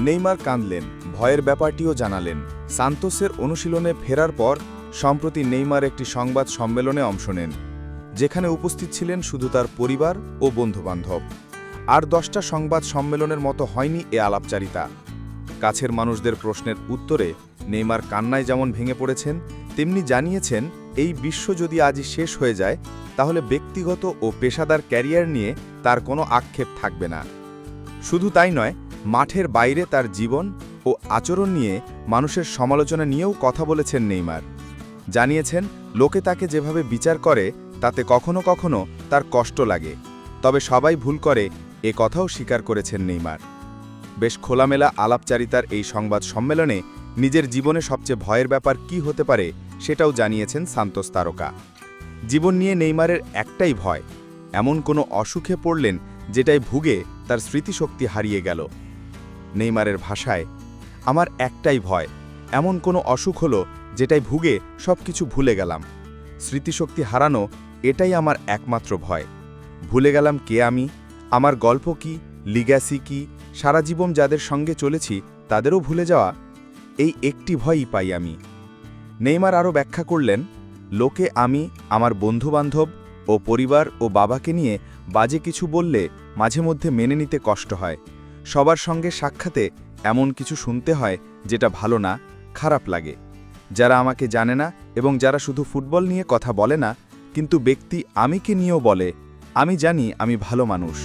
Neymar কাঁদলেন, ভয়ের ব্যাপারটিও জানালেন। সান্তোসের অনুশীলনে ফেরার পর সম্প্রতি নেইমার একটি সংবাদ সম্মেলনে অংশ নেন, যেখানে উপস্থিত ছিলেন শুধু তার পরিবার ও বন্ধুবান্ধব। আর 10টা সংবাদ সম্মেলনের মতো হয়নি এ আলাপচারিতা। কাছের মানুষদের প্রশ্নের উত্তরে নেইমার কান্নায় যেমন ভেঙে পড়েছেন, তেমনি জানিয়েছেন এই বিশ্ব যদি আজই শেষ হয়ে যায় তাহলে ব্যক্তিগত ও পেশাদার ক্যারিয়ার নিয়ে তার কোনো আক্ষেপ থাকবে না। শুধু তাই নয়, মাঠের বাইরে তার জীবন ও আচরণ নিয়ে মানুষের সমালোচনা নিয়েও কথা বলেছেন নেইমার। জানিয়েছেন লোকে তাকে যেভাবে বিচার করে তাতে কখনো কখনো তার কষ্ট লাগে, তবে সবাই ভুল করে এ কথাও স্বীকার করেছেন নেইমার। বেশ খোলামেলা আলাপচারিতার এই সংবাদ সম্মেলনে নিজের জীবনে সবচেয়ে ভয়ের ব্যাপার কি হতে পারে সেটাও জানিয়েছেন সান্তোস তারকা। জীবন নিয়ে নেইমারের একটাই ভয়, এমন কোনো অসুখে পড়লেন যেটাই ভুগে তার স্মৃতিশক্তি হারিয়ে গেল। নেইমারের ভাষায়, আমার একটাই ভয়, এমন কোনো অসুখ হলো যেটাই ভুগে সবকিছু ভুলে গেলাম। স্মৃতিশক্তি হারানো এটাই আমার একমাত্র ভয়। ভুলে গেলাম কে আমি, আমার গল্প কি, লিগ্যাসি কি, সারা জীবন যাদের সঙ্গে চলেছি তাদেরও ভুলে যাওয়া, এই একটি ভয়ই পাই আমি। নেইমার আরও ব্যাখ্যা করলেন, লোকে আমি আমার বন্ধুবান্ধব ও পরিবার ও বাবাকে নিয়ে বাজে কিছু বললে মাঝে মধ্যে মেনে নিতে কষ্ট হয়। সবার সঙ্গে সাক্ষাতে এমন কিছু শুনতে হয় যেটা ভালো না, খারাপ লাগে। যারা আমাকে জানে না এবং যারা শুধু ফুটবল নিয়ে কথা বলে না কিন্তু ব্যক্তি আমিকে নিয়েও বলে, আমি জানি আমি ভালো মানুষ।